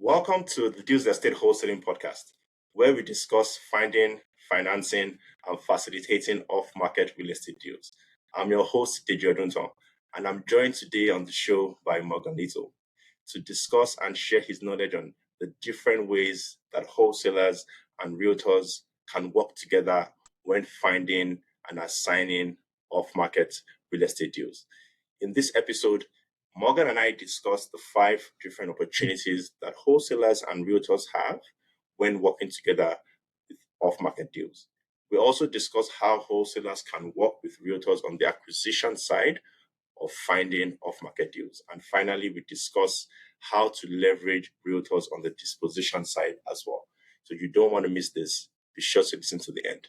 Welcome to the Deals.And Wholesaling podcast, where we discuss finding, financing, and facilitating off-market real estate deals. I'm your host, Deji Odunton, and I'm joined today on the show by Morgan Little to discuss and share his knowledge on the different ways that wholesalers and realtors can work together when finding and assigning off-market real estate deals. In this episode, Morgan and I discussed the 5 different opportunities that wholesalers and realtors have when working together with off-market deals. We also discussed how wholesalers can work with realtors on the acquisition side of finding off-market deals. And finally, we discussed how to leverage realtors on the disposition side as well. So you don't want to miss this. Be sure to listen to the end.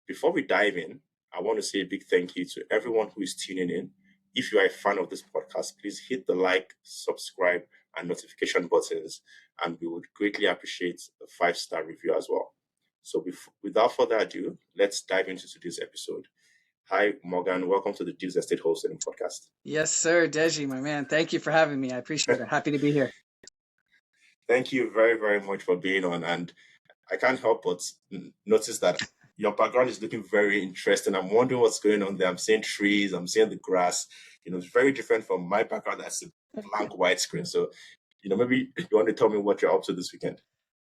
Before we dive in, I want to say a big thank you to everyone who is tuning in. If you are a fan of this podcast, please hit the like, subscribe, and notification buttons, and we would greatly appreciate a 5-star review as well. So without further ado, let's dive into today's episode. Hi, Morgan. Welcome to the Deals.And Wholesaling podcast. Yes, sir. Deji, my man. Thank you for having me. I appreciate it. Happy to be here. Thank you very, very much for being on. And I can't help but notice that your background is looking very interesting. I'm wondering what's going on there. I'm seeing trees, I'm seeing the grass. It's very different from my background. That's a blank white screen. So, maybe you want to tell me what you're up to this weekend.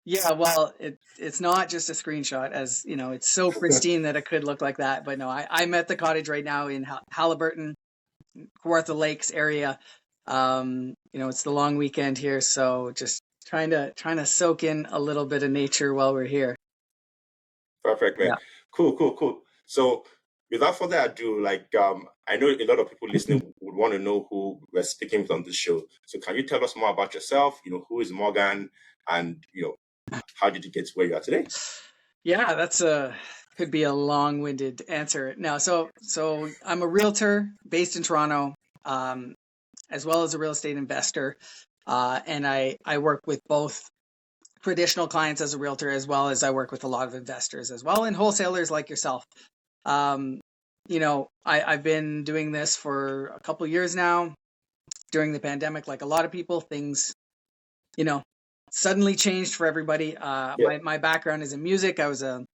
Yeah, well, it's not just a screenshot, as it's so pristine that it could look like that. But no, I'm at the cottage right now in Halliburton, Kawartha Lakes area. It's the long weekend here, so just trying to soak in a little bit of nature while we're here. Perfect, man. Yeah. Cool. So without further ado, I know a lot of people listening would want to know who we're speaking with on this show. So can you tell us more about yourself? Who is Morgan, and how did you get to where you are today? Yeah, that's could be a long-winded answer. Now, so I'm a realtor based in Toronto, as well as a real estate investor, and I work with both traditional clients as a realtor, as well as I work with a lot of investors as well, and wholesalers like yourself. I've been doing this for a couple of years now. During the pandemic, like a lot of people, things, suddenly changed for everybody. My background is in music. I was a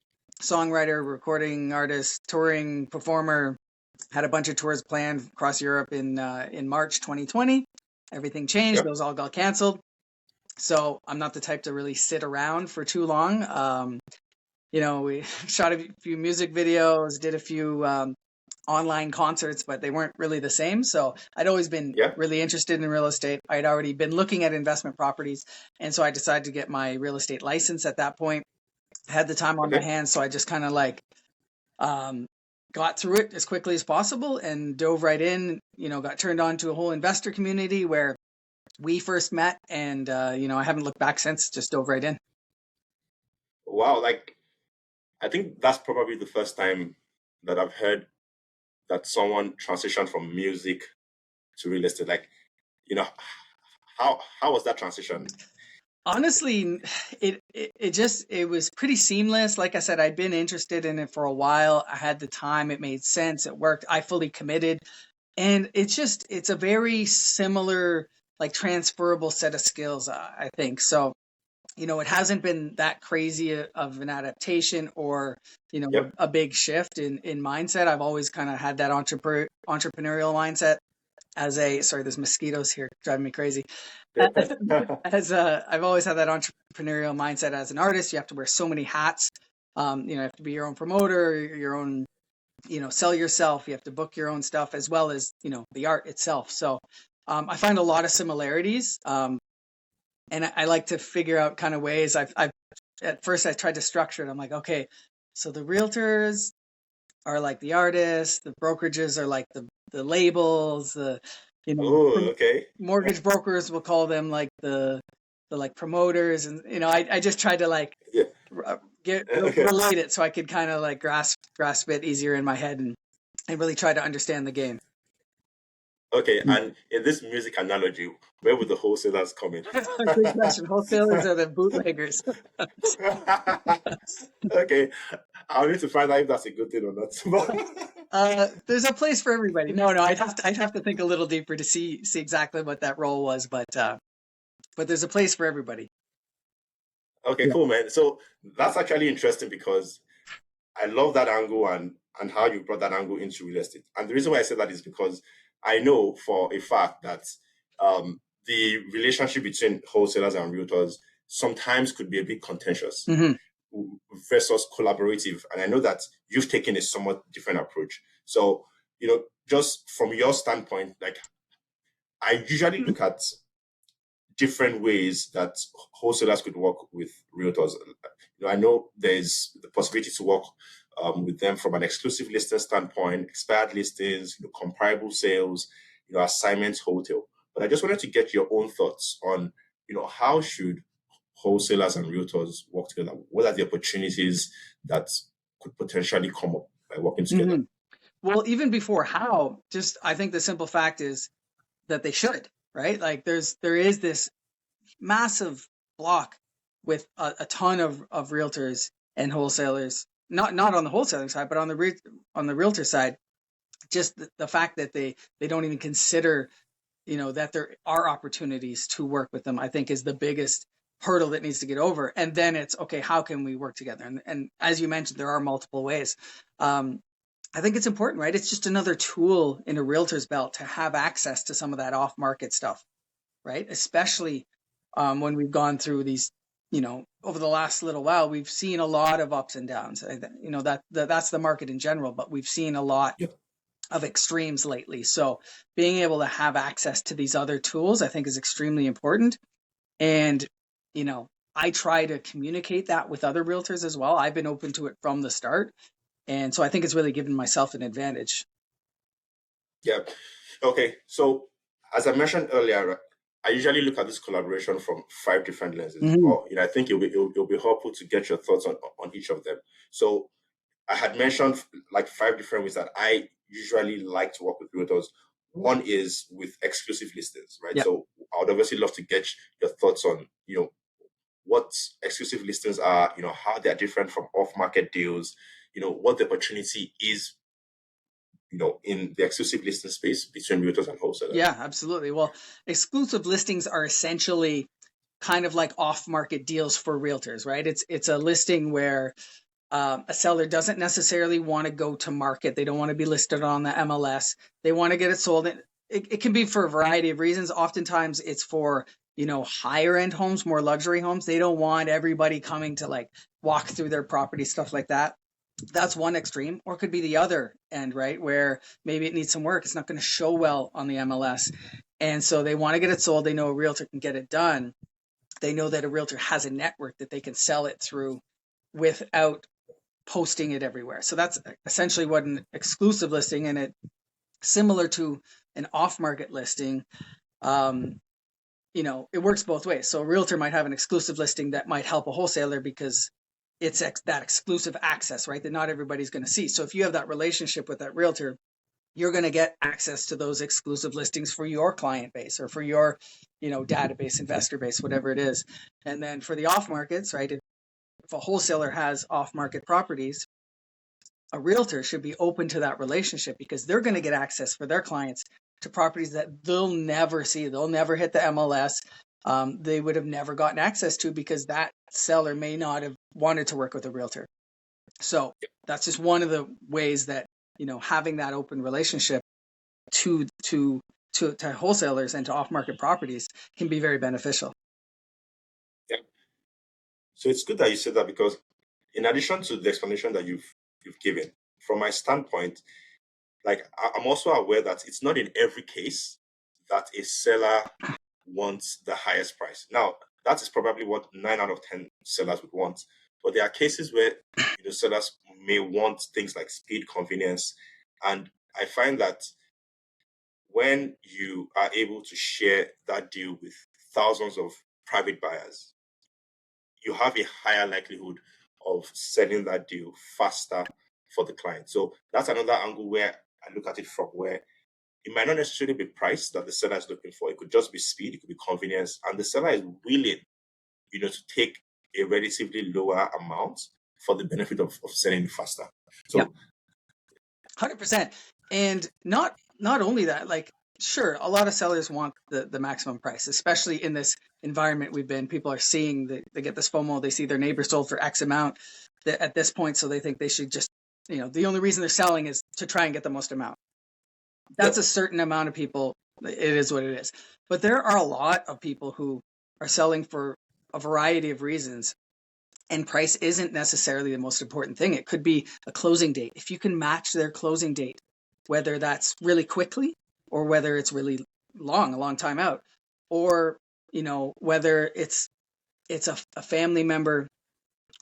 songwriter, recording artist, touring performer, had a bunch of tours planned across Europe in March 2020. Everything changed. Those all got canceled. So I'm not the type to really sit around for too long. We shot a few music videos, did a few online concerts, but they weren't really the same. So I'd always been really interested in real estate. I'd already been looking at investment properties. And so I decided to get my real estate license at that point. I had the time on my hands. So I just kind of got through it as quickly as possible and dove right in, got turned on to a whole investor community where we first met, and I haven't looked back since. Just dove right in. Wow, I think that's probably the first time that I've heard that someone transitioned from music to real estate. How was that transition? Honestly, it was pretty seamless. Like I said, I'd been interested in it for a while. I had the time. It made sense. It worked. I fully committed, and it's a very similar, transferable set of skills, I think. So, it hasn't been that crazy of an adaptation or, a big shift in mindset. I've always kind of had that entrepreneurial mindset sorry, there's mosquitoes here driving me crazy. I've always had that entrepreneurial mindset as an artist. You have to wear so many hats. You have to be your own promoter, your own, sell yourself. You have to book your own stuff as well as, the art itself. So, I find a lot of similarities, and I like to figure out kind of ways. At first I tried to structure it. I'm like, okay, so the realtors are like the artists, the brokerages are like the labels, mortgage brokers, will call them like the promoters, and I just tried to relate it so I could kind of grasp it easier in my head and really try to understand the game. Okay, and in this music analogy, where would the wholesalers come in? Good question. Wholesalers are the bootleggers. Okay, I'll need to find out if that's a good thing or not. There's a place for everybody. No, I'd have to think a little deeper to see exactly what that role was, but but there's a place for everybody. Okay, cool, man. So that's actually interesting because I love that angle and how you brought that angle into real estate. And the reason why I say that is because I know for a fact that the relationship between wholesalers and realtors sometimes could be a bit contentious versus collaborative. And I know that you've taken a somewhat different approach. So, just from your standpoint, like I usually look at different ways that wholesalers could work with realtors. I know there's the possibility to work with them from an exclusive listing standpoint, expired listings, comparable sales, assignments, hotel. But I just wanted to get your own thoughts on, how should wholesalers and realtors work together? What are the opportunities that could potentially come up by working together? Well, even before how, I think the simple fact is that they should, right? Like there is this massive block with a ton of realtors and wholesalers, not on the wholesaling side, but on the realtor side. Just the fact that they don't even consider, that there are opportunities to work with them, I think is the biggest hurdle that needs to get over. And then it's, okay, how can we work together? And as you mentioned, there are multiple ways. I think it's important, right? It's just another tool in a realtor's belt to have access to some of that off-market stuff, right? Especially when we've gone through these, over the last little while, we've seen a lot of ups and downs. That's the market in general, but we've seen a lot of extremes lately. So being able to have access to these other tools, I think, is extremely important. And, I try to communicate that with other realtors as well. I've been open to it from the start. And so I think it's really given myself an advantage. Yeah. Okay. So as I mentioned earlier, I usually look at this collaboration from 5 different lenses. Or, I think it'll be helpful to get your thoughts on each of them. So I had mentioned like 5 different ways that I usually like to work with realtors. One is with exclusive listings, right? So I would obviously love to get your thoughts on, what exclusive listings are, how they're different from off-market deals, what the opportunity is, in the exclusive listing space between realtors and wholesalers. Yeah, absolutely. Well, exclusive listings are essentially kind of like off-market deals for realtors, right? It's a listing where a seller doesn't necessarily want to go to market. They don't want to be listed on the MLS. They want to get it sold. It can be for a variety of reasons. Oftentimes it's for, higher end homes, more luxury homes. They don't want everybody coming to like walk through their property, stuff like that. That's one extreme, or it could be the other end, right? Where maybe it needs some work. It's not going to show well on the MLS. And so they want to get it sold. They know a realtor can get it done. They know that a realtor has a network that they can sell it through without posting it everywhere. So that's essentially what an exclusive listing, and it similar to an off-market listing. It works both ways. So a realtor might have an exclusive listing that might help a wholesaler because it's that exclusive access, right? That not everybody's going to see. So if you have that relationship with that realtor, you're going to get access to those exclusive listings for your client base or for your, database, investor base, whatever it is. And then for the off markets, right? If a wholesaler has off market properties, a realtor should be open to that relationship because they're going to get access for their clients to properties that they'll never see. They'll never hit the MLS. They would have never gotten access to because that seller may not have wanted to work with a realtor. So that's just one of the ways that, having that open relationship to wholesalers and to off-market properties can be very beneficial. Yeah. So it's good that you said that because in addition to the explanation that you've given, from my standpoint, like I'm also aware that it's not in every case that a seller wants the highest price. Now, that is probably what 9 out of 10 sellers would want. But there are cases where sellers may want things like speed, convenience. And I find that when you are able to share that deal with thousands of private buyers, you have a higher likelihood of selling that deal faster for the client. So that's another angle where I look at it from, where it might not necessarily be price that the seller is looking for. It could just be speed, it could be convenience, and the seller is willing, to take a relatively lower amount for the benefit of selling it faster. So 100%. And not only that, like Sure, a lot of sellers want the maximum price, especially in this environment we've been. People are seeing they get this FOMO. They see their neighbor sold for X amount at this point, so they think they should just, the only reason they're selling is to try and get the most amount. That's Yep. a certain amount of people. It is what it is. But there are a lot of people who are selling for a variety of reasons, and price isn't necessarily the most important thing. It could be a closing date. If you can match their closing date, whether that's really quickly or whether it's really long, a long time out, or whether it's a family member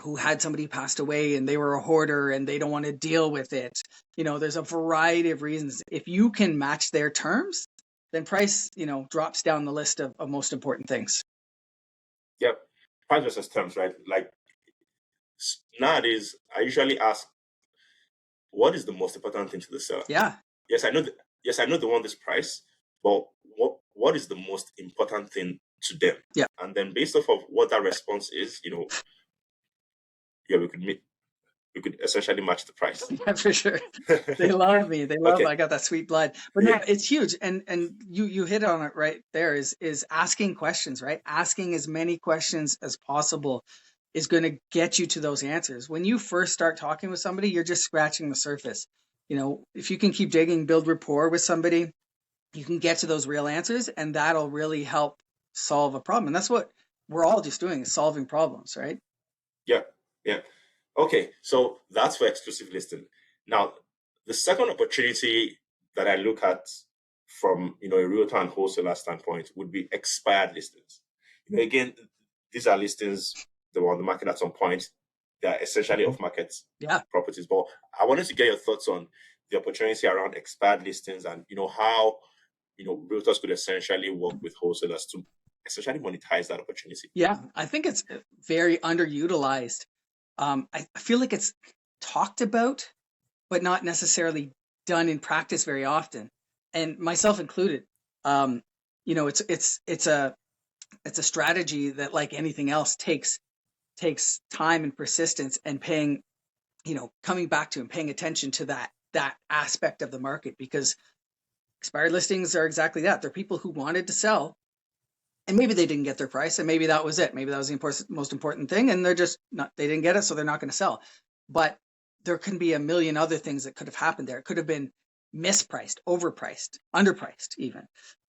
who had somebody passed away and they were a hoarder and they don't want to deal with it. There's a variety of reasons. If you can match their terms, then price, drops down the list of most important things. Yep. Price versus terms, right? Like nowadays, I usually ask, what is the most important thing to the seller? Yeah. Yes, I know. Yes, I know they want this price, but what is the most important thing to them? Yeah. And then based off of what that response is, yeah, we could essentially match the price. Yeah, for sure. They love me. They love, Okay. I got that sweet blood. But no, it's huge. And you hit on it right there, is asking questions, right? Asking as many questions as possible is going to get you to those answers. When you first start talking with somebody, you're just scratching the surface. If you can keep digging, build rapport with somebody, you can get to those real answers, and that'll really help solve a problem. And that's what we're all just doing, is solving problems, right? Yeah. Yeah. Okay. So that's for exclusive listing. Now, the second opportunity that I look at from a realtor and wholesaler standpoint would be expired listings. Again, these are listings that were on the market at some point. They're essentially off-market properties. But I wanted to get your thoughts on the opportunity around expired listings and how realtors could essentially work with wholesalers to essentially monetize that opportunity. Yeah, I think it's very underutilized. I feel like it's talked about, but not necessarily done in practice very often, and myself included. It's a strategy that, like anything else, takes time and persistence and coming back to and paying attention to that aspect of the market, because expired listings are exactly that. They're people who wanted to sell, and maybe they didn't get their price, and maybe that was it. Maybe that was the most important thing, and they didn't get it, so they're not going to sell. But there can be a million other things that could have happened there. It could have been mispriced, overpriced, underpriced even,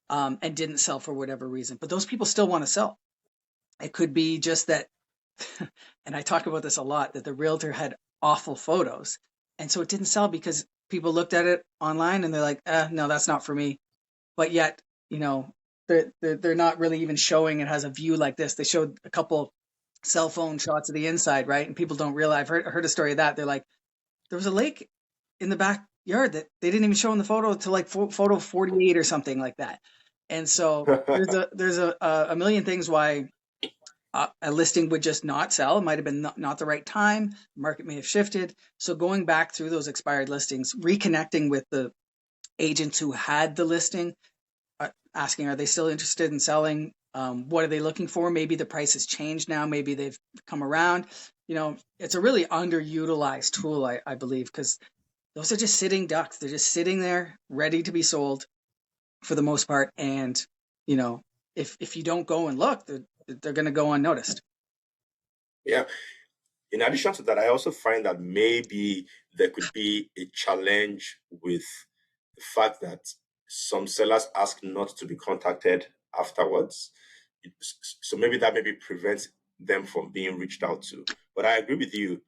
and didn't sell for whatever reason. But those people still want to sell. It could be just that, and I talk about this a lot, that the realtor had awful photos, and so it didn't sell because people looked at it online and they're like, no, that's not for me. But yet, they're not really even showing it has a view like this. They showed a couple cell phone shots of the inside, right? And people don't realize. I've heard a story of that. They're like, there was a lake in the backyard that they didn't even show in the photo till like photo 48 or something like that. And so there's a million things why a listing would just not sell. It might have been not the right time. The market may have shifted. So going back through those expired listings, reconnecting with the agents who had the listing, asking, are they still interested in selling? What are they looking for? Maybe the price has changed now. Maybe they've come around. It's a really underutilized tool, I believe, because those are just sitting ducks. They're just sitting there ready to be sold for the most part. And, if you don't go and look, they're going to go unnoticed. Yeah. In addition to that, I also find that maybe there could be a challenge with the fact that some sellers ask not to be contacted afterwards. So maybe that prevents them from being reached out to. But I agree with you.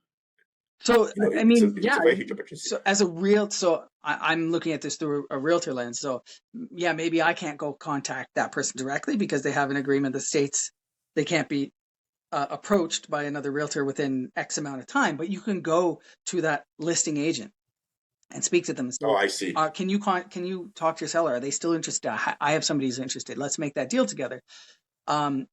So, I mean, it's a very huge opportunity. So I'm looking at this through a realtor lens. So yeah, maybe I can't go contact that person directly because they have an agreement that states they can't be approached by another realtor within X amount of time, but you can go to that listing agent and speak to them and say, I see. Can you talk to your seller? Are they still interested? I have somebody who's interested. Let's make that deal together. And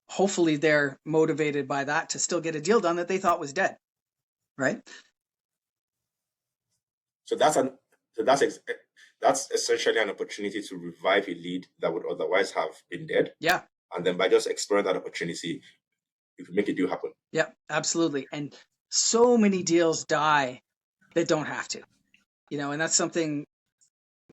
hopefully they're motivated by that to still get a deal done that they thought was dead. Right. So that's essentially an opportunity to revive a lead that would otherwise have been dead. Yeah. And then by just exploring that opportunity, you can make a deal happen. Yeah, absolutely. And so many deals die that don't have to, and that's something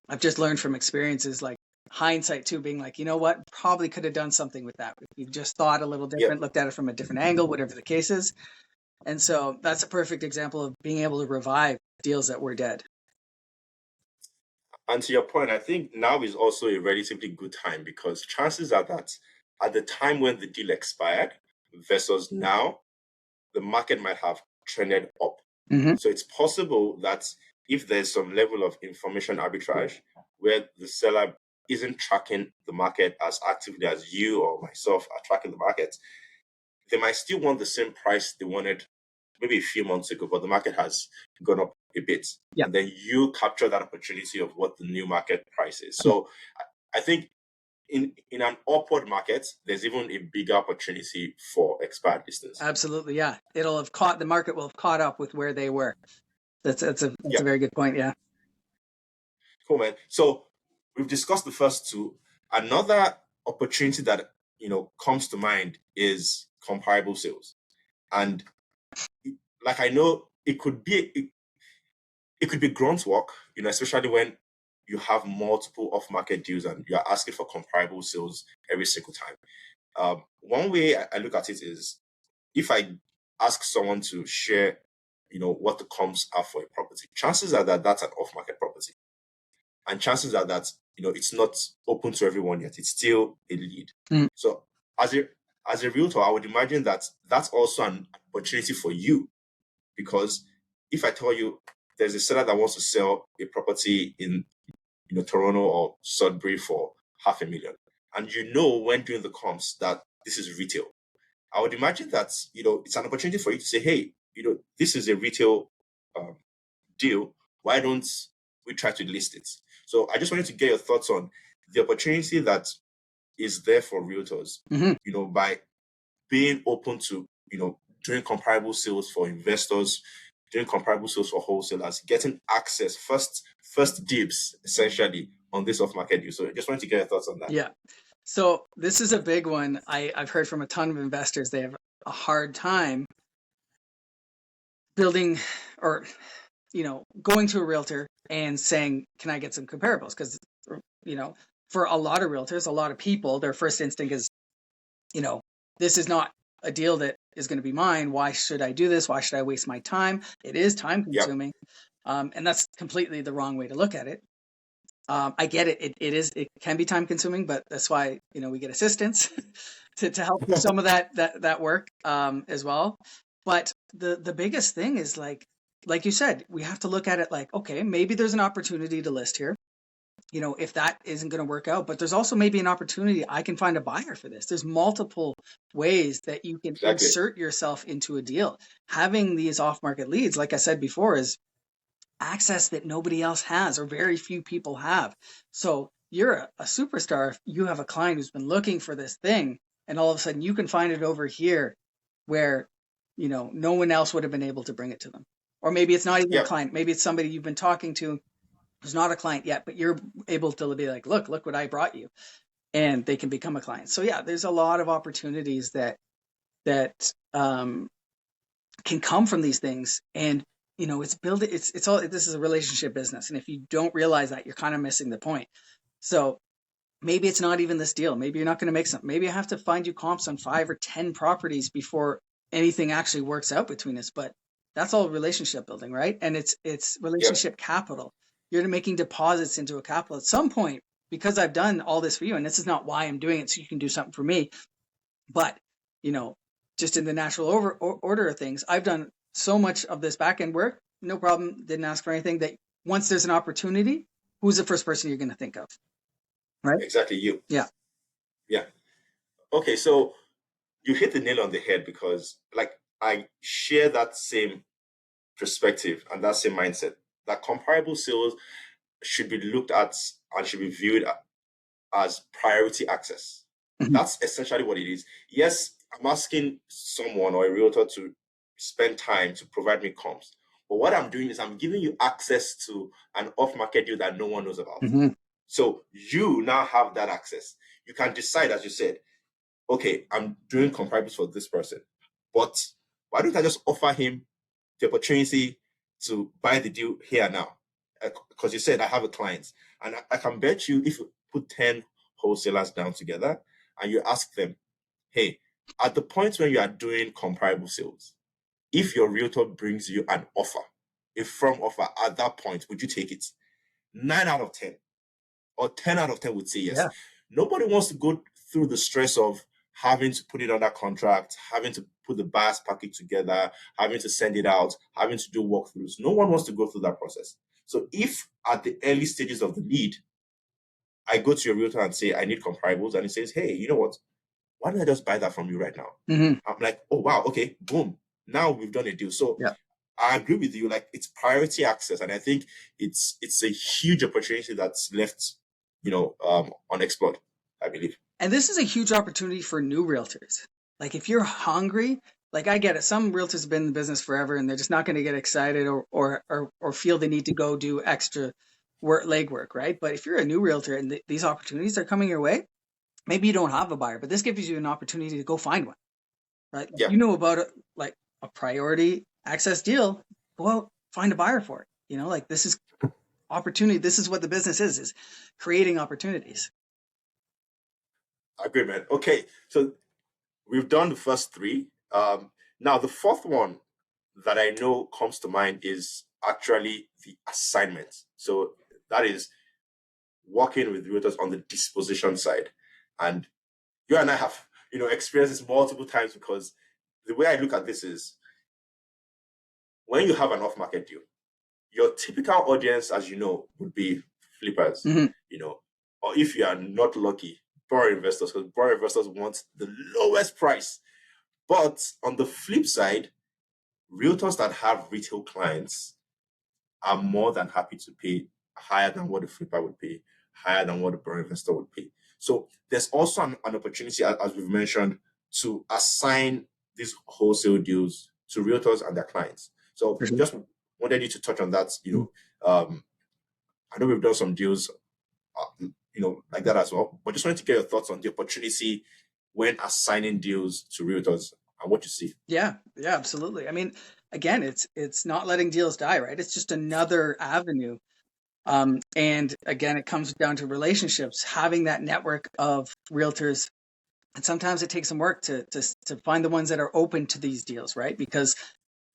I've just learned from experiences, like hindsight too, being like, you know what, probably could have done something with that. If you just thought a little different, looked at it from a different angle, whatever the case is. And so that's a perfect example of being able to revive deals that were dead. And to your point, I think now is also a relatively good time, because chances are that at the time when the deal expired versus now, the market might have trended up. Mm-hmm. So it's possible that if there's some level of information arbitrage where the seller isn't tracking the market as actively as you or myself are tracking the market, they might still want the same price they wanted maybe a few months ago, but the market has gone up a bit. Yeah. And then you capture that opportunity of what the new market price is. So I think in an upward market, there's even a bigger opportunity for expired listings. Absolutely, yeah. The market will have caught up with where they were. That's a very good point. Yeah. Cool, man. So we've discussed the first two. Another opportunity that comes to mind is comparable sales, and like, I know it could be grunt work, especially when you have multiple off-market deals and you're asking for comparable sales every single time. One way I look at it is, if I ask someone to share, what the comps are for a property, chances are that that's an off-market property. And chances are that, it's not open to everyone yet. It's still a lead. So as a realtor, I would imagine that that's also an opportunity for you, because if I tell you there's a seller that wants to sell a property in Toronto or Sudbury for $500,000, and when doing the comps that this is retail, I would imagine that it's an opportunity for you to say, hey, this is a retail deal. Why don't we try to list it? So I just wanted to get your thoughts on the opportunity that is there for realtors, by being open to doing comparable sales for investors, doing comparable sales for wholesalers, getting access, first dibs essentially on this off-market deal. So I just wanted to get your thoughts on that. Yeah. So this is a big one. I've heard from a ton of investors. They have a hard time building or going to a realtor and saying, can I get some comparables? Because for a lot of realtors, a lot of people, their first instinct is, this is not a deal that is going to be mine. Why should I do this? Why should I waste my time? It is time consuming. Yep. And that's completely the wrong way to look at it. I get it. It can be time consuming, but that's why, we get assistance to help with some of that work as well. But the biggest thing is like you said, we have to look at it like, okay, maybe there's an opportunity to list here. If that isn't going to work out, but there's also maybe an opportunity, I can find a buyer for this. There's multiple ways that you can insert yourself into a deal. Having these off-market leads, like I said before, is access that nobody else has or very few people have. So you're a superstar if you have a client who's been looking for this thing, and all of a sudden you can find it over here where, no one else would have been able to bring it to them. Or maybe it's not even a client. Maybe it's somebody you've been talking to who's not a client yet, but you're able to be like, look what I brought you, and they can become a client. So yeah, there's a lot of opportunities that can come from these things. And it's all, this is a relationship business. And if you don't realize that, you're kind of missing the point. So maybe it's not even this deal. Maybe you're not going to make something. Maybe I have to find you comps on 5 or 10 properties before anything actually works out between us. But that's all relationship building, right? And it's relationship capital. You're making deposits into a capital at some point, because I've done all this for you. And this is not why I'm doing it, so you can do something for me. But, just in the natural order of things, I've done so much of this back end work, no problem, didn't ask for anything, that once there's an opportunity, who's the first person you're going to think of? Right? Exactly, you. Yeah. Okay, so you hit the nail on the head, because I share that same perspective and that same mindset, that comparable sales should be looked at and should be viewed as priority access. Mm-hmm. That's essentially what it is. Yes, I'm asking someone or a realtor to spend time to provide me comps. But what I'm doing is I'm giving you access to an off-market deal that no one knows about. Mm-hmm. So you now have that access. You can decide, as you said, okay, I'm doing comparables for this person, but why don't I just offer him the opportunity to buy the deal here now? Because you said I have a client. And I can bet you, if you put 10 wholesalers down together and you ask them, hey, at the point when you are doing comparable sales, if your realtor brings you an offer, a firm offer at that point, would you take it? 9 out of 10 or 10 out of 10 would say yes. Yeah. Nobody wants to go through the stress of having to put it under contract, having to put the buyer's package together, having to send it out, having to do walkthroughs. No one wants to go through that process. So if at the early stages of the lead, I go to your realtor and say, I need comparables, and he says, hey, you know what? Why don't I just buy that from you right now? Mm-hmm. I'm like, oh, wow, okay, boom. Now we've done a deal. So Yeah. I agree with you. Like, it's priority access. And I think it's a huge opportunity that's left, unexplored, I believe. And this is a huge opportunity for new realtors. Like if you're hungry, like I get it. Some realtors have been in the business forever and they're just not going to get excited or feel the need to go do extra legwork, right? But if you're a new realtor and these opportunities are coming your way, maybe you don't have a buyer, but this gives you an opportunity to go find one, right? Yeah. You know about it, like a priority access deal, go out, find a buyer for it. Like this is opportunity. This is what the business is creating opportunities. I agree, man. Okay, so we've done the first three. Now the fourth one that I know comes to mind is actually the assignment. So that is working with realtors on the disposition side. And you and I have, experienced this multiple times, because the way I look at this is, when you have an off-market deal, your typical audience, as you know, would be flippers, Mm-hmm. Or if you are not lucky, borrower investors, because borrower investors want the lowest price. But on the flip side, realtors that have retail clients are more than happy to pay higher than what the flipper would pay, higher than what the borrower investor would pay. So there's also an opportunity, as we've mentioned, to assign these wholesale deals to realtors and their clients. So just wanted you to touch on that. I know we've done some deals, like that as well, but just wanted to get your thoughts on the opportunity when assigning deals to realtors and what you see. Yeah, absolutely. I mean, again, it's not letting deals die, right? It's just another avenue. And again, it comes down to relationships, having that network of realtors. And sometimes it takes some work to find the ones that are open to these deals, right? Because,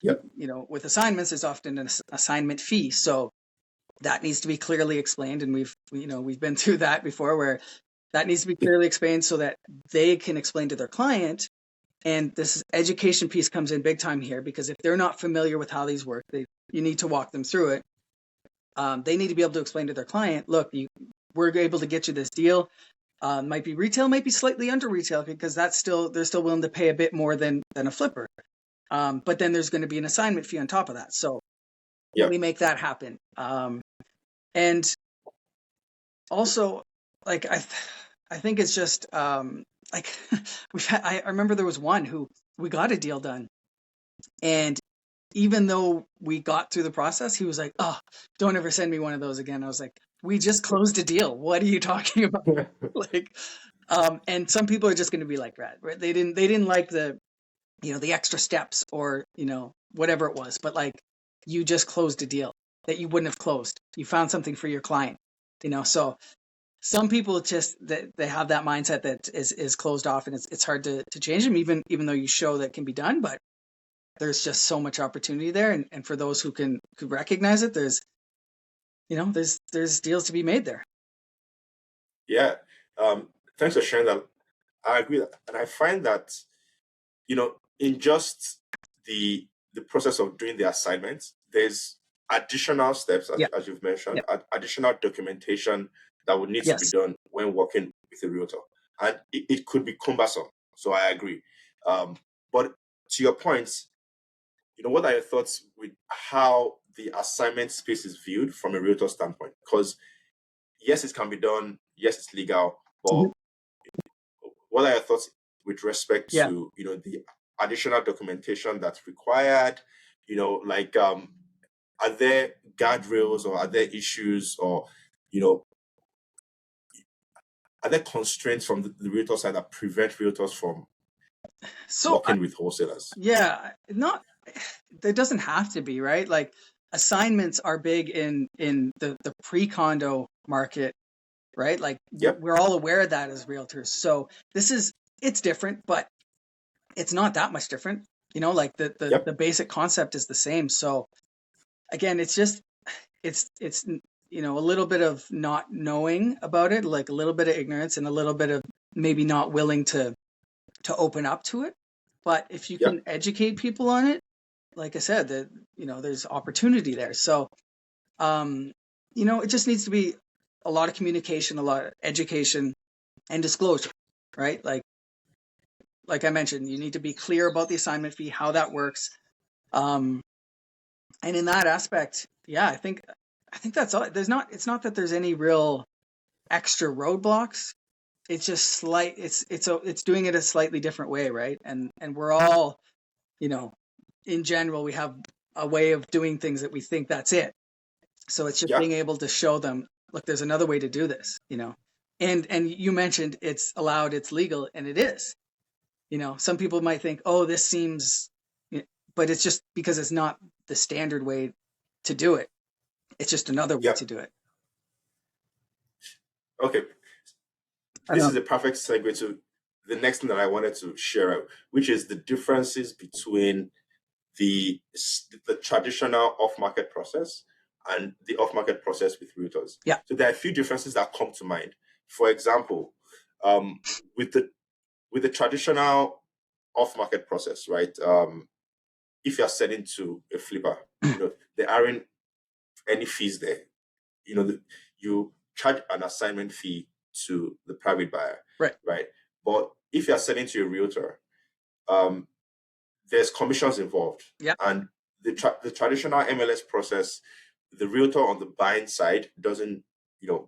Yep. With assignments, there's often an assignment fee. So that needs to be clearly explained. And we've been through that before, where that needs to be clearly explained so that they can explain to their client. And this education piece comes in big time here, because if they're not familiar with how these work, you need to walk them through it. They need to be able to explain to their client, look, we're able to get you this deal. Might be retail, might be slightly under retail, because they're still willing to pay a bit more than a flipper. But then there's going to be an assignment fee on top of that. So we make that happen. And also, like, I think it's just like I remember there was one who we got a deal done, and even though we got through the process, he was like, "Oh, don't ever send me one of those again." I was like, "We just closed a deal. What are you talking about?" Like, and some people are just going to be like that, right? They didn't like the extra steps or whatever it was, but like, you just closed a deal that you wouldn't have closed. You found something for your client, so some people just they have that mindset that is closed off, and it's hard to change them, even though you show that can be done. But there's just so much opportunity there, and for those who could recognize it, there's deals to be made there. Yeah. Thanks for sharing that. I agree, and I find that in just the process of doing the assignments, there's additional steps, as you've mentioned, additional documentation that would need to be done when working with a realtor, and it could be cumbersome. So I agree. But to your point, what are your thoughts with how the assignment space is viewed from a realtor standpoint? Because yes, it can be done. Yes, it's legal. But what are your thoughts with respect to the additional documentation that's required? Are there guardrails, or are there issues, or are there constraints from the realtor side that prevent realtors from working with wholesalers? Yeah, there doesn't have to be, right? Like, assignments are big in the pre-condo market, right? Like Yep. we're all aware of that as realtors. So it's different, but it's not that much different. Like Yep. the basic concept is the same. So again, it's a little bit of not knowing about it, like a little bit of ignorance and a little bit of maybe not willing to open up to it. But if you can Yep. educate people on it, like I said, that there's opportunity there. So it just needs to be a lot of communication, a lot of education and disclosure, right? Like I mentioned, you need to be clear about the assignment fee, how that works. And in that aspect, yeah, I think that's all. It's not that there's any real extra roadblocks. It's just it's doing it a slightly different way, right? And we're all, in general, we have a way of doing things that we think that's it. So it's just Yeah. being able to show them, look, there's another way to do this, And you mentioned it's allowed, it's legal, and it is. Some people might think, oh, this seems, but it's just because it's not the standard way to do it. It's just another way Yeah. to do it. Okay. This is a perfect segue to the next thing that I wanted to share out, which is the differences between the traditional off-market process and the off-market process with realtors. Yeah. So there are a few differences that come to mind. For example, with the traditional off-market process, right? If you're selling to a flipper, there aren't any fees there. You charge an assignment fee to the private buyer, right? But if you're selling to a realtor, there's commissions involved. Yeah. And the traditional MLS process, the realtor on the buying side doesn't,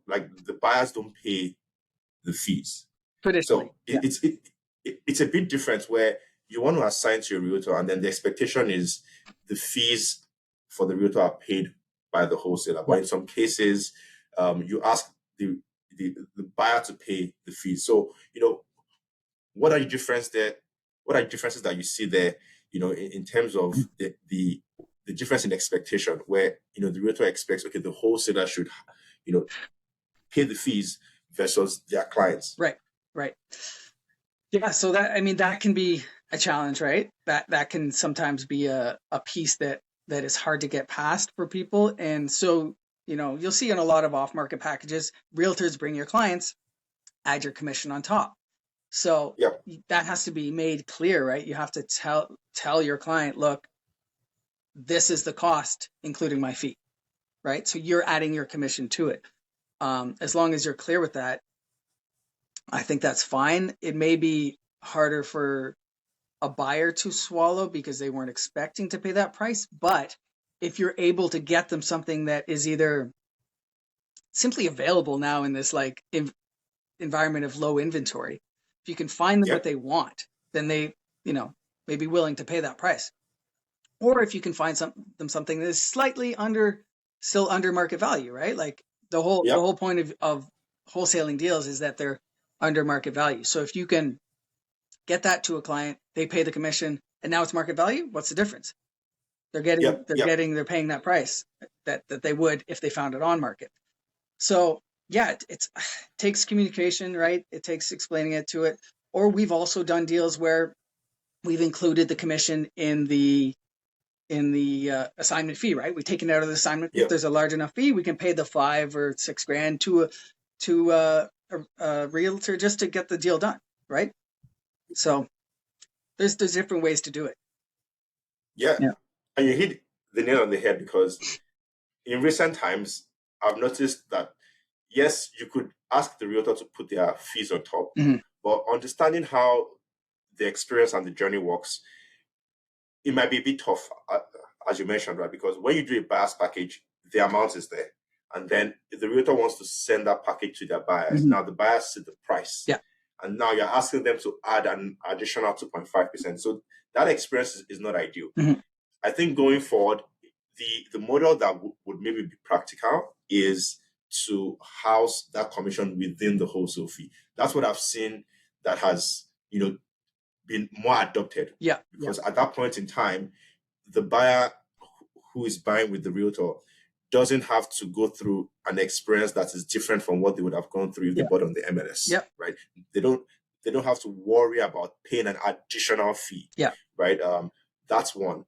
like the buyers don't pay the fees. So it's a bit different where you want to assign to a realtor, and then the expectation is the fees for the realtor are paid by the wholesaler. But in some cases, you ask the buyer to pay the fees. So, what are the differences there? What are the differences that you see there, in terms of the difference in expectation where, the realtor expects, okay, the wholesaler should, pay the fees versus their clients. Right. Yeah. So that can be a challenge, right? That can sometimes be a piece that is hard to get past for people. And so, you'll see in a lot of off-market packages, realtors bring your clients, add your commission on top. So that has to be made clear, right? You have to tell your client, look, this is the cost, including my fee, right? So you're adding your commission to it. As long as you're clear with that, I think that's fine. It may be harder for a buyer to swallow because they weren't expecting to pay that price. But if you're able to get them something that is either simply available now in this environment of low inventory, if you can find them what they want, then they, may be willing to pay that price. Or if you can find them something that is slightly still under market value, right? Like the whole point of wholesaling deals is that they're under market value. So if you can get that to a client, they pay the commission, and now it's market value, what's the difference? They're paying that price that they would if they found it on market. So it takes communication, right? It takes explaining it to it. Or we've also done deals where we've included the commission in the assignment fee, right? We've taken it out of the assignment fee. If there's a large enough fee, we can pay the $5,000 or $6,000 to a realtor just to get the deal done, right? So there's different ways to do it. Yeah. And you hit the nail on the head, because in recent times, I've noticed that, yes, you could ask the realtor to put their fees on top, but understanding how the experience and the journey works, it might be a bit tough, as you mentioned, right? Because when you do a buyer's package, the amount is there. And then if the realtor wants to send that package to their buyers, now the buyers see the price. Yeah. And now you're asking them to add an additional 2.5%. So that experience is not ideal. I think going forward, the model that would maybe be practical is to house that commission within the wholesale fee. That's what I've seen that has, been more adopted. Yeah. Because at that point in time, the buyer who is buying with the realtor doesn't have to go through an experience that is different from what they would have gone through if they bought on the MLS, right? They don't have to worry about paying an additional fee, right? That's one.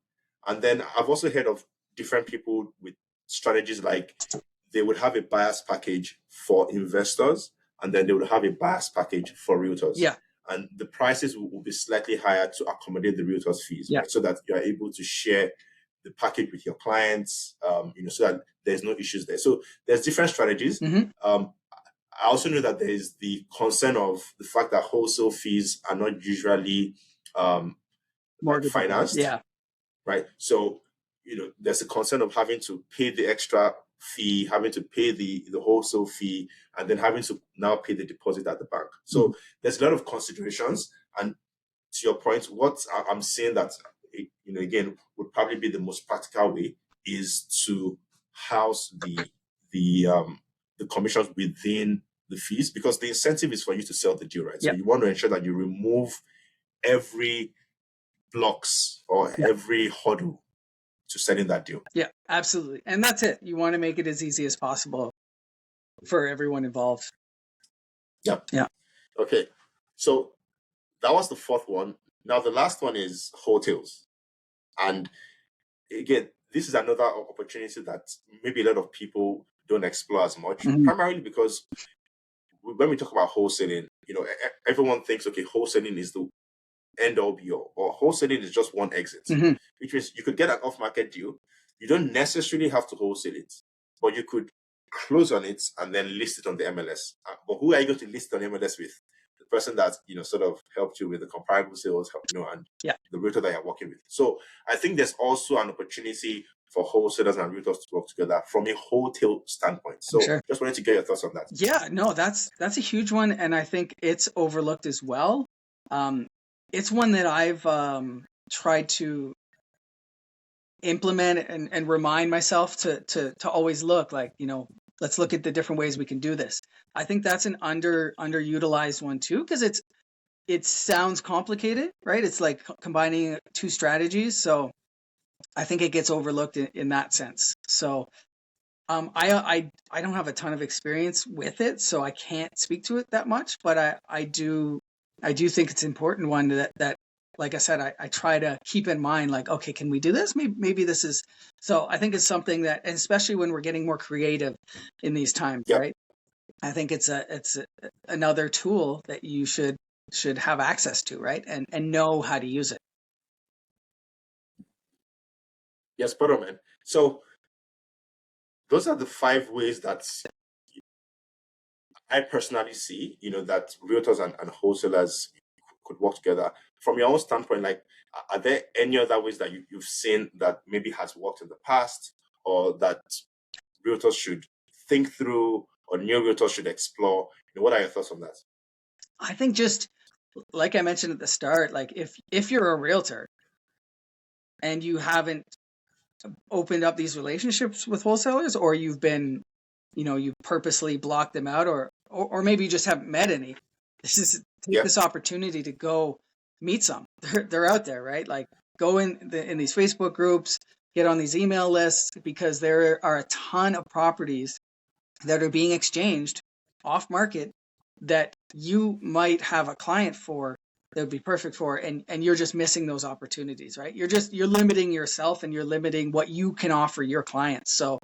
And then I've also heard of different people with strategies like they would have a buyer's package for investors, and then they would have a buyer's package for realtors. And the prices will be slightly higher to accommodate the realtors' fees, right? So that you are able to share the package with your clients, so that there's no issues there. So there's different strategies. I also know that there is the concern of the fact that wholesale fees are not usually financed, right? So there's a concern of having to pay the extra fee, having to pay the wholesale fee, and then having to now pay the deposit at the bank. So there's a lot of considerations. And to your point, what I'm saying that again would probably be the most practical way is to house the commissions within the fees, because the incentive is for you to sell the deal, right? So you want to ensure that you remove every blocks or every hurdle to selling that deal. Yeah, absolutely. And that's it. You want to make it as easy as possible for everyone involved. Yeah. Okay. So that was the fourth one. Now the last one is hotels. And again, this is another opportunity that maybe a lot of people don't explore as much, primarily because when we talk about wholesaling, everyone thinks, okay, wholesaling is the end all be all, or wholesaling is just one exit, which means you could get an off-market deal. You don't necessarily have to wholesale it, but you could close on it and then list it on the MLS. But who are you going to list on the MLS with? The person that sort of helped you with the comparable sales, and the realtor that you're working with. So I think there's also an opportunity for wholesalers and realtors to work together from a hotel standpoint. So just wanted to get your thoughts on that. Yeah, no, that's a huge one, and I think it's overlooked as well. It's one that I've tried to implement and remind myself to always look like, let's look at the different ways we can do this. I think that's an underutilized one too, because it sounds complicated, right? It's like combining two strategies. So I think it gets overlooked in that sense. So I don't have a ton of experience with it, so I can't speak to it that much, but I do think it's an important one that like I said, I try to keep in mind, like, okay, can we do this? Maybe this is, so I think it's something that, and especially when we're getting more creative in these times, right? I think it's another tool that you should have access to, right? And know how to use it. Yes, spot man. So those are the 5 ways that I personally see, that realtors and wholesalers could work together. From your own standpoint, like, are there any other ways that you've seen that maybe has worked in the past, or that realtors should think through, or new realtors should explore? What are your thoughts on that? I think, just like I mentioned at the start, like if you're a realtor and you haven't opened up these relationships with wholesalers, or you've been, you've purposely blocked them out, or maybe you just haven't met any, take this opportunity to go meet some. They're out there, right? Like, go in these Facebook groups, get on these email lists, because there are a ton of properties that are being exchanged off market that you might have a client for that would be perfect for, and you're just missing those opportunities, right? You're limiting yourself, and you're limiting what you can offer your clients. So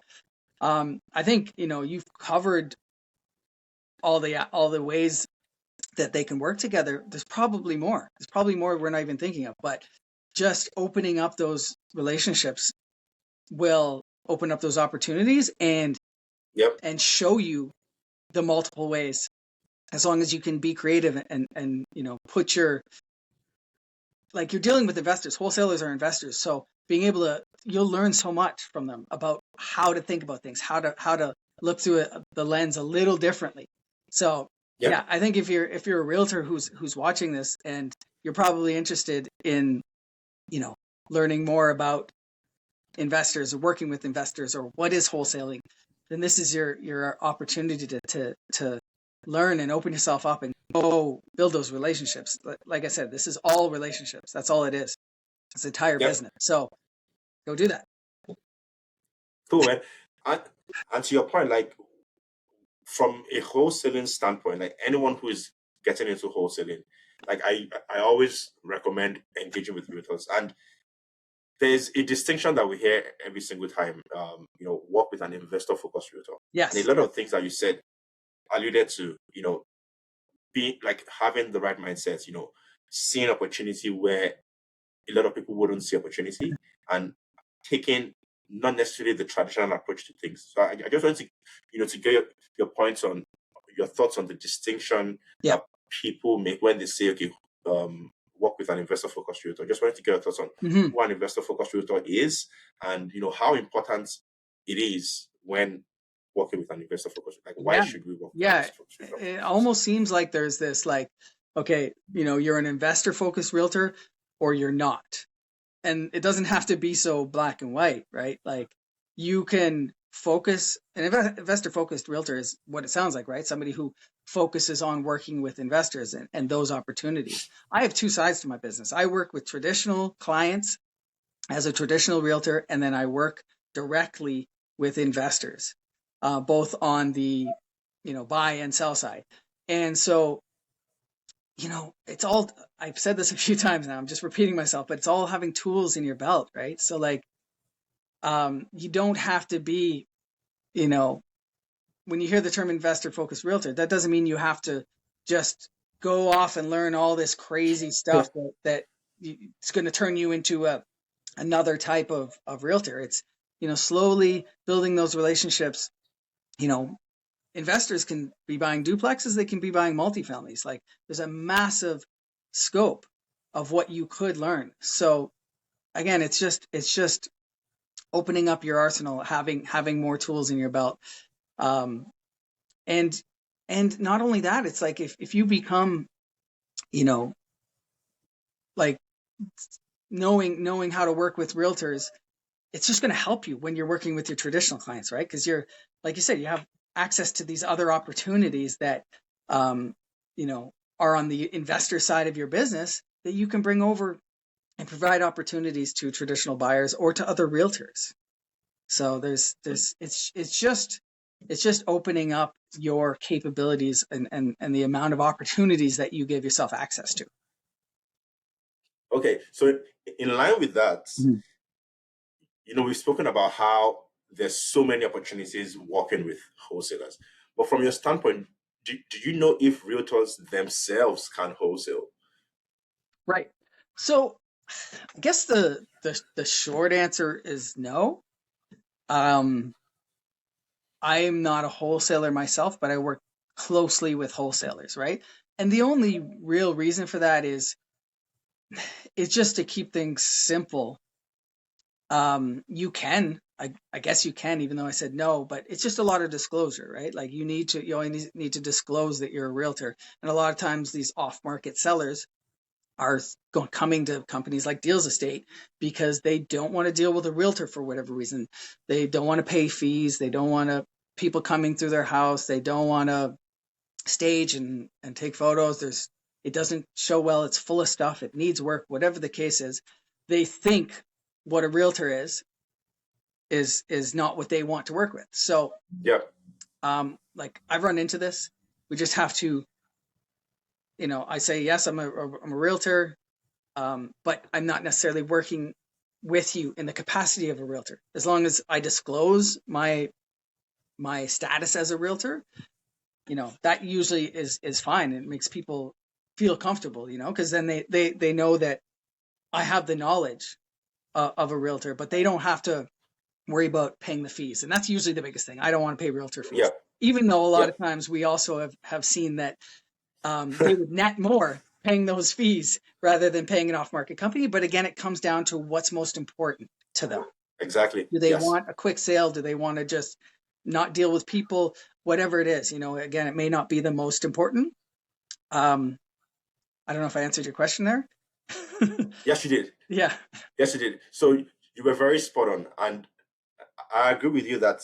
I think you've covered all the ways that they can work together. There's probably more we're not even thinking of, but just opening up those relationships will open up those opportunities and show you the multiple ways, as long as you can be creative and put your, like, you're dealing with investors. Wholesalers are investors, so being able to, you'll learn so much from them about how to think about things, how to look through the lens a little differently. So I think if you're a realtor who's watching this, and you're probably interested in learning more about investors, or working with investors, or what is wholesaling, then this is your opportunity to learn and open yourself up and go build those relationships. Like I said, this is all relationships. That's all it is. It's the entire business. So go do that. Cool, man. And to your point, like from a wholesaling standpoint, like anyone who is getting into wholesaling, like I always recommend engaging with realtors. And there's a distinction that we hear every single time, work with an investor focused realtor. And a Yes. lot of things that you said alluded to, be like having the right mindset, seeing opportunity where a lot of people wouldn't see opportunity, and taking not necessarily the traditional approach to things. So I just wanted to, to get your points on your thoughts on the distinction Yeah. that people make when they say, okay, work with an investor focused realtor. I just wanted to get your thoughts on Hmm. who an investor focused realtor is, and how important it is when working with an investor focused. Like, why Yeah. should we work with an Yeah. investor focused realtor? It almost seems like there's this like, okay, you're an investor focused realtor or you're not. And it doesn't have to be so black and white, right? Like you can focus an investor focused realtor is what it sounds like, right? Somebody who focuses on working with investors and those opportunities. I have two sides to my business. I work with traditional clients as a traditional realtor, and then I work directly with investors, both on the buy and sell side. And so it's all, I've said this a few times now, I'm just repeating myself, but it's all having tools in your belt, right? So like, you don't have to be, when you hear the term investor focused realtor, that doesn't mean you have to just go off and learn all this crazy stuff that it's going to turn you into another type of realtor. It's, slowly building those relationships. Investors can be buying duplexes, they can be buying multifamilies. Like there's a massive scope of what you could learn. So again, it's just opening up your arsenal, having more tools in your belt. Um, and and not only that, it's like if you become, you know, like knowing how to work with realtors, it's just going to help you when you're working with your traditional clients, right? Because you're, like you said, you have access to these other opportunities that, um, are on the investor side of your business that you can bring over and provide opportunities to traditional buyers or to other realtors. So it's just opening up your capabilities and the amount of opportunities that you give yourself access to. Okay, so in line with that, Mhm. we've spoken about how there's so many opportunities working with wholesalers. But from your standpoint, do you know if realtors themselves can wholesale? Right. So I guess the short answer is no. Um, I'm not a wholesaler myself, but I work closely with wholesalers, right? And the only real reason for that is it's just to keep things simple. You can, I guess you can, even though I said no, but it's just a lot of disclosure, right? Like you only need to disclose that you're a realtor. And a lot of times these off-market sellers are coming to companies like Deals.And because they don't want to deal with a realtor for whatever reason. They don't want to pay fees. They don't want to people coming through their house. They don't want to stage and take photos. It doesn't show well. It's full of stuff. It needs work. Whatever the case is, they think what a realtor is not what they want to work with. So, Yeah. like I've run into this. We just have to, I say yes, I'm a realtor, but I'm not necessarily working with you in the capacity of a realtor. As long as I disclose my status as a realtor, that usually is fine. It makes people feel comfortable, because then they know that I have the knowledge of a realtor, but they don't have to worry about paying the fees. And that's usually the biggest thing. I don't want to pay realtor Yeah. fees, even though a lot Yeah. of times we also have seen that they would net more paying those fees rather than paying an off-market company. But again, it comes down to what's most important to them. Exactly. Do they Yes. want a quick sale? Do they want to just not deal with people? Whatever it is, again, it may not be the most important. Um, I don't know if I answered your question there. Yes, you did. Yeah. Yes, you did. So you were very spot on, and I agree with you that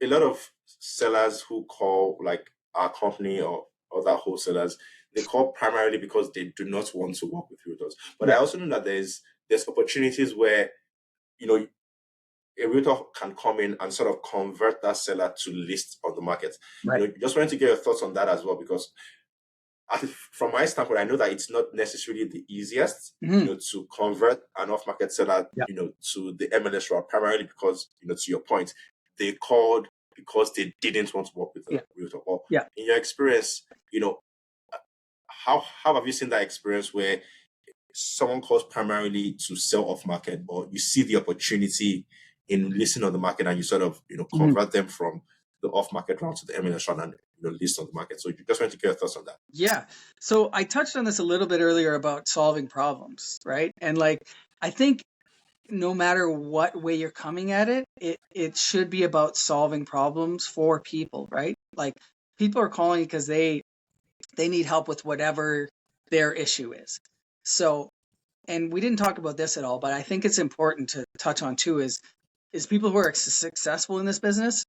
a lot of sellers who call like our company or other wholesalers, they call primarily because they do not want to work with realtors. But I Yeah. also know that there's opportunities where you know a realtor can come in and sort of convert that seller to list on the market. Right. Just wanted to get your thoughts on that as well, because from my standpoint, I know that it's not necessarily the easiest, to convert an off-market seller, to the MLS route, primarily because, to your point, they called because they didn't want to work with a realtor. Or in your experience, how have you seen that experience where someone calls primarily to sell off-market, or you see the opportunity in listing on the market and you sort of, convert them from the off-market route to the MLS route and list on the market? So you just want to get your thoughts on that. Yeah. So I touched on this a little bit earlier about solving problems, right? And I think no matter what way you're coming at it, it should be about solving problems for people, right? Like, people are calling because they need help with whatever their issue is. So, and we didn't talk about this at all, but I think it's important to touch on too, is people who are successful in this business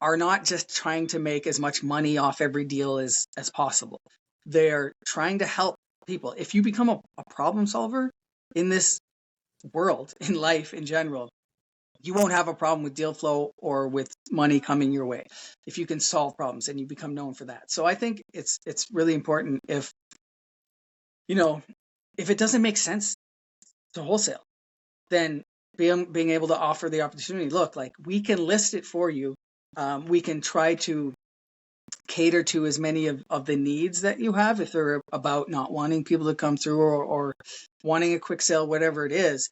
are not just trying to make as much money off every deal as possible. They're trying to help people. If you become a problem solver in this world, in life in general, you won't have a problem with deal flow or with money coming your way if you can solve problems and you become known for that. So I think it's really important if it doesn't make sense to wholesale, then being able to offer the opportunity. Look, like, we can list it for you. We can try to cater to as many of the needs that you have, if they're about not wanting people to come through or wanting a quick sale, whatever it is.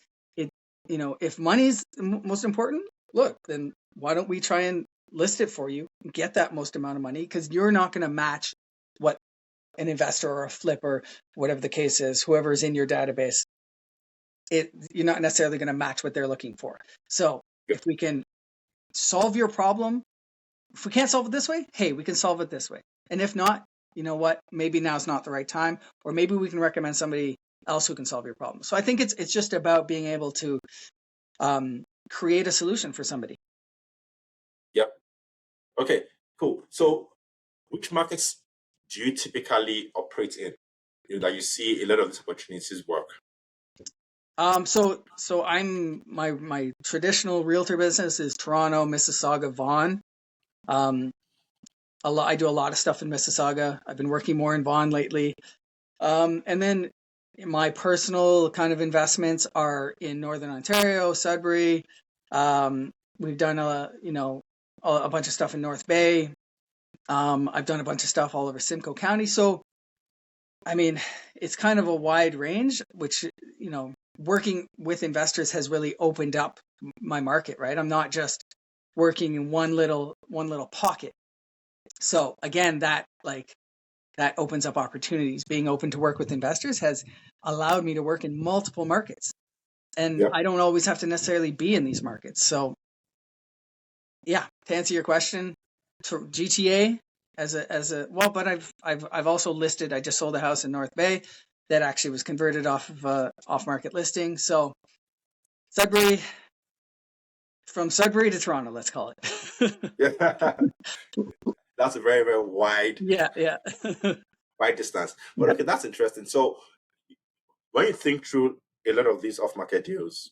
If money's most important, look, then why don't we try and list it for you, get that most amount of money, because you're not going to match what an investor or a flipper, whatever the case is, whoever's in your database, you're not necessarily going to match what they're looking for. So if we can solve your problem, if we can't solve it this way, hey, we can solve it this way. And if not, you know what, maybe now's not the right time, or maybe we can recommend somebody else who can solve your problem. So I think it's just about being able to create a solution for somebody. Yep. Okay, cool. So which markets do you typically operate in, that you see a lot of these opportunities work? So I'm my traditional realtor business is Toronto, Mississauga, Vaughan. I do a lot of stuff in Mississauga. I've been working more in Vaughan lately. And then my personal kind of investments are in Northern Ontario, Sudbury. We've done a bunch of stuff in North Bay. I've done a bunch of stuff all over Simcoe County. So, I mean, it's kind of a wide range, which, working with investors has really opened up my market, right? I'm not just working in one little pocket. So again, that opens up opportunities. Being open to work with investors has allowed me to work in multiple markets, and I don't always have to necessarily be in these markets. So yeah, to answer your question, to GTA but I've also listed. I just sold a house in North Bay that actually was converted off of off-market listing. So Sudbury, from Sudbury to Toronto, let's call it. Yeah. That's a very, very wide wide distance. But okay, that's interesting. So when you think through a lot of these off-market deals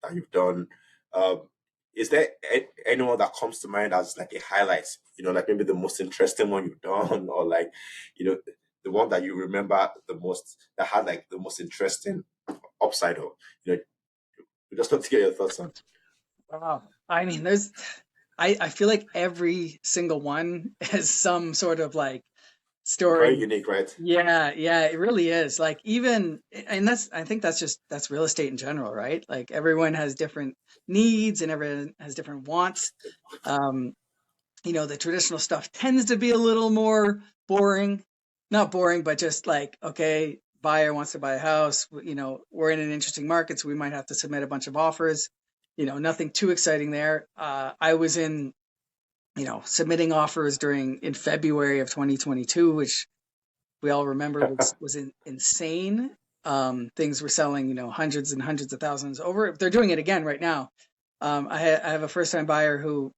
that you've done, is there anyone that comes to mind as like a highlight? Like maybe the most interesting one you've done, or like, the one that you remember the most, that had like the most interesting upside, or we just want to get your thoughts on. Wow. I mean, I feel like every single one has some sort of like story. Very unique, right? Yeah, it really is. Like, even, and I think that's real estate in general, right? Like, everyone has different needs and everyone has different wants. The traditional stuff tends to be a little more boring. Not boring, but just like, okay, buyer wants to buy a house. We're in an interesting market, so we might have to submit a bunch of offers. Nothing too exciting there. I was in, submitting offers in February of 2022, which we all remember was insane. Things were selling, hundreds and hundreds of thousands over. They're doing it again right now. I have a first time buyer who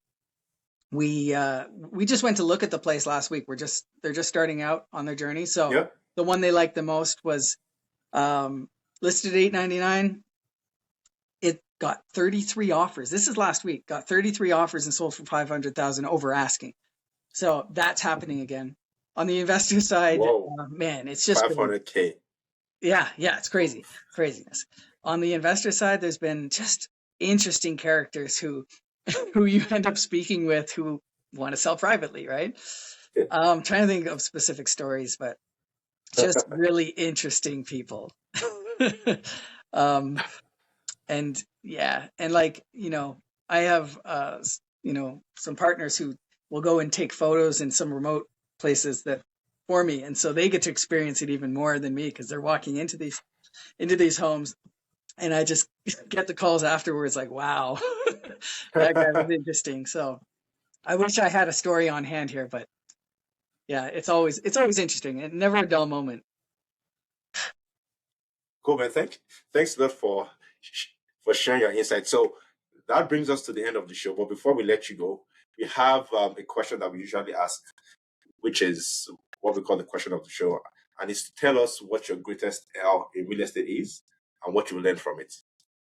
we just went to look at the place last week. They're just starting out on their journey. So the one they liked the most was listed at $899. It got 33 offers. This is last week. Got 33 offers and sold for 500,000 over asking. So that's happening again. On the investor side, Whoa, man, it's just been 500K. yeah, it's craziness. On the investor side, there's been just interesting characters who you end up speaking with who want to sell privately, right? I'm trying to think of specific stories, but just really interesting people. um, and yeah, and like, I have, some partners who will go and take photos in some remote places that for me. And so they get to experience it even more than me because they're walking into these homes, and I just get the calls afterwards like, wow, that guy was interesting. So I wish I had a story on hand here, but yeah, it's always interesting and never a dull moment. Cool, man. Thanks a lot for sharing your insight. So that brings us to the end of the show. But before we let you go, we have a question that we usually ask, which is what we call the question of the show, and it's to tell us what your greatest L in real estate is and what you learned from it.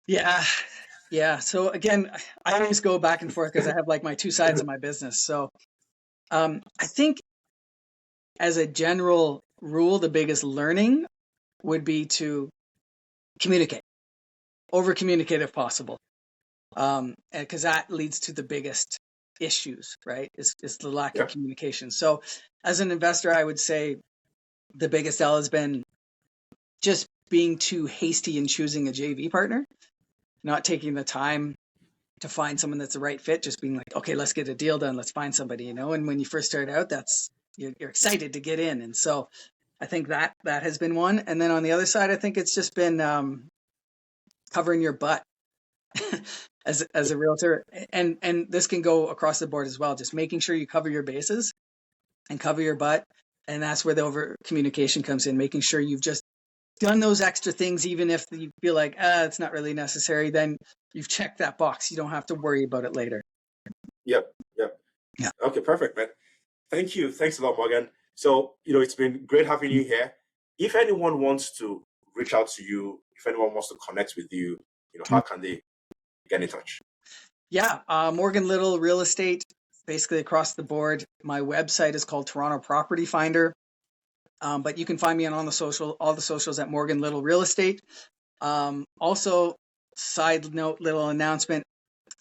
Yeah. So again, I always go back and forth because I have like my two sides of my business. So I think as a general rule, the biggest learning would be to communicate, over communicate if possible. Because that leads to the biggest issues, right? Is the lack of communication. So as an investor, I would say the biggest L has been just being too hasty in choosing a JV partner, not taking the time to find someone that's the right fit, just being like, okay, let's get a deal done. Let's find somebody, And when you first start out, you're excited to get in. And so I think that has been one. And then on the other side, I think it's just been covering your butt as a realtor. And this can go across the board as well. Just making sure you cover your bases and cover your butt. And that's where the over communication comes in, making sure you've just done those extra things, even if you feel like, it's not really necessary, then you've checked that box. You don't have to worry about it later. Yep. Yeah. Okay, perfect, man. Thank you. Thanks a lot, Morgan. So, it's been great having you here. If anyone wants to reach out to you, if anyone wants to connect with you, how can they get in touch? Yeah, Morgan Little Real Estate, basically across the board. My website is called Toronto Property Finder. But you can find me on all the socials at Morgan Little Real Estate. Also, side note, little announcement.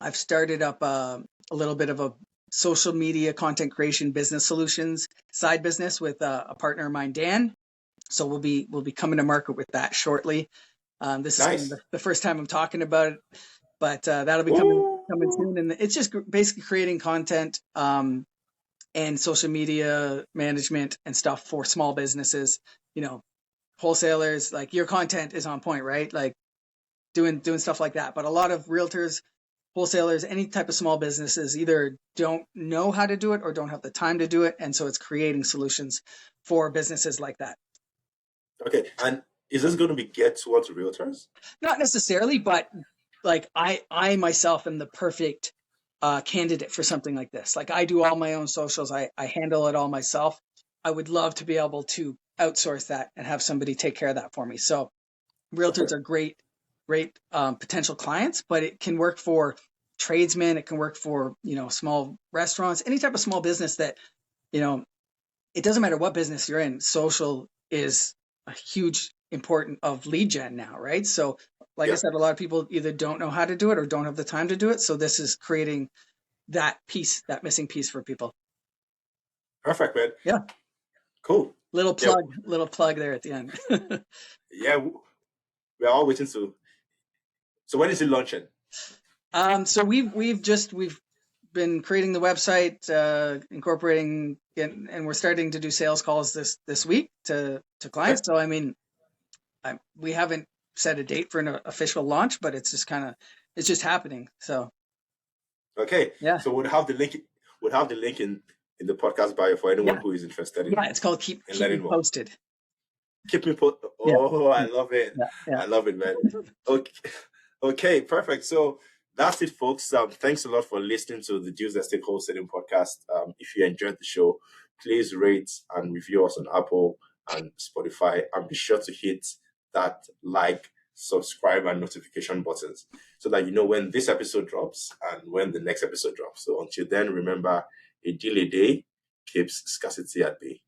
I've started up a little bit of a social media content creation business solutions side business with a partner of mine, Dan. So we'll be coming to market with that shortly. This is the first time I'm talking about it, but that'll be coming soon. And it's just basically creating content and social media management and stuff for small businesses, wholesalers. Like, your content is on point, right? Like doing stuff like that. But a lot of realtors, wholesalers, any type of small businesses either don't know how to do it or don't have the time to do it. And so it's creating solutions for businesses like that. Okay. And is this going to be geared towards realtors? Not necessarily, but like I myself am the perfect candidate for something like this. Like, I do all my own socials. I handle it all myself. I would love to be able to outsource that and have somebody take care of that for me. So realtors are great potential clients, but it can work for tradesmen. It can work for, small restaurants, any type of small business that, it doesn't matter what business you're in. Social is a huge important of lead gen now, right? So like I said, a lot of people either don't know how to do it or don't have the time to do it. So this is creating that missing piece for people. Perfect, man. Yeah. Cool. Little plug there at the end. Yeah, we're all waiting to. So when is it launching? So we've been creating the website, incorporating, and we're starting to do sales calls this week to clients. So I mean, we haven't set a date for an official launch, but it's just happening. So okay, yeah. So we'll have the link. We'll have the link in the podcast bio for anyone who is interested in. Yeah, it's called Keep Me Posted. Keep me posted. Oh, I love it. Yeah. I love it, man. Okay, perfect. So that's it, folks. Thanks a lot for listening to the deals.And Wholesaling podcast. If you enjoyed the show, please rate and review us on Apple and Spotify, and be sure to hit that like, subscribe, and notification buttons so that you know when this episode drops and when the next episode drops. So until then, remember, a deal a day keeps scarcity at bay.